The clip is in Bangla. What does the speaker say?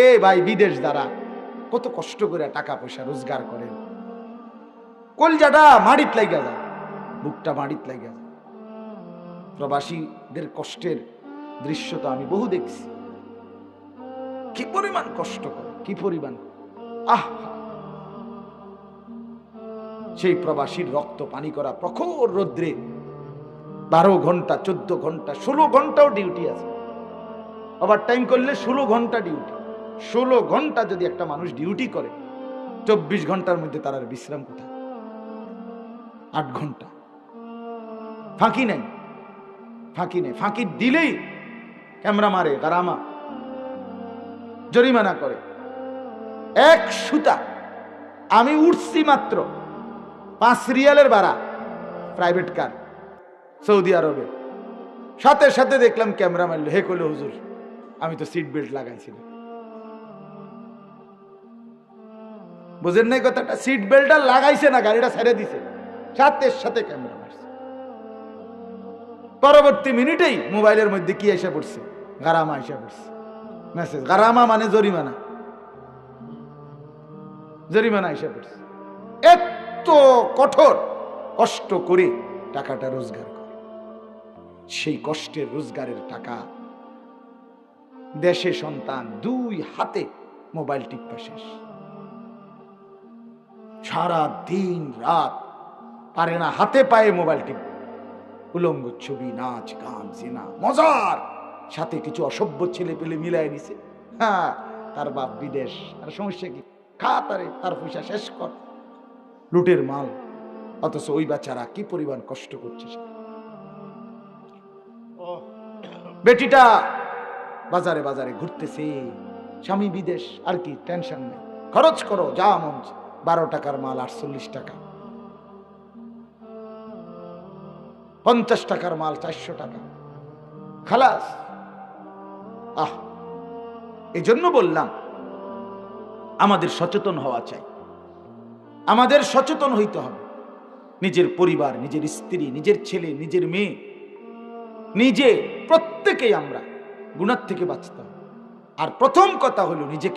এ ভাই বিদেশ দ্বারা কত কষ্ট করে টাকা পয়সা রোজগার করেন, কলজাটা মাড়িত লাগা যায়, বুকটা মাড়িত লাগা যায়। প্রবাসীদের কষ্টের দৃশ্য তো আমি বহু দেখছি, কি পরিমাণ কষ্ট করে, কি পরিমাণ সেই প্রবাসীর রক্ত পানি করা প্রখর রৌদ্রে 12 ঘন্টা 14 ঘন্টা 16 ঘন্টাও ডিউটি আছে, ওভার টাইম করলে 16 ঘন্টা ডিউটি। 16 ঘন্টা যদি একটা মানুষ ডিউটি করে, 24 ঘন্টার মধ্যে তার আর বিশ্রাম কোথায়? 8 ঘন্টা ফাঁকি নেই, ফাঁকি নেই। ফাঁকি দিলেই ক্যামেরা মারে, গারামা, জরিমানা করে। এক সুতা আমি উঠছি মাত্র 5 রিয়ালের ভাড়া, প্রাইভেট কার, সৌদি আরবে। সাথে সাথে দেখলাম ক্যামেরা মারলো, হে কইল হুজুর আমি তো সিট বেল্ট লাগাইছিলাম। বুঝেন নাই কথাটা? সিট বেল্টটা লাগাইছে না, গাড়িটা ছেড়ে দিছে, সাথে সাথে ক্যামেরা মারছে। পরবর্তী মিনিটেই মোবাইলের মধ্যে কি এসে পড়ছে? গারামা এসে পড়ছে, মেসেজ। গারামা মানে জরিমানা, জরিমানা এসে পড়ছে। এত কঠোর কষ্ট করে টাকাটা রোজগার করে, সেই কষ্টের রোজগারের টাকা দেশে সন্তান 2 হাতে মোবাইল টিপা শেষ, সারা দিন রাত পারে না হাতে পায়ে মোবাইল টিপ, উলঙ্গ ছবি, নাচ গান, জিনা, মজার সাথে কিছু অসভ্য ছেলে পেলে মিলাই নিছে। হ্যাঁ, তার বাপ বিদেশ, আর সমস্যা কি? খা তারে, তার পয়সা শেষ কর, লুটের মাল। অথচ ওই বাচ্চারা কি পরিমাণ কষ্ট করছে। বেটিটা বাজারে বাজারে ঘুরতেছে, স্বামী বিদেশ, আর কি টেনশন নেই, খরচ করো যা মন। 12 টাকার মাল 48 টাকা, 50 টাকার মাল 400 টাকা, খালাস। এই জন্য বললাম আমাদের সচেতন হওয়া চাই, আমাদের সচেতন হইতে হবে। নিজের পরিবার, নিজের স্ত্রী, নিজের ছেলে, নিজের মেয়ে, নিজে প্রত্যেকেই আমরা গুনাহ থেকে বাঁচতে হবে। আর প্রথম কথা হলো নিজেকে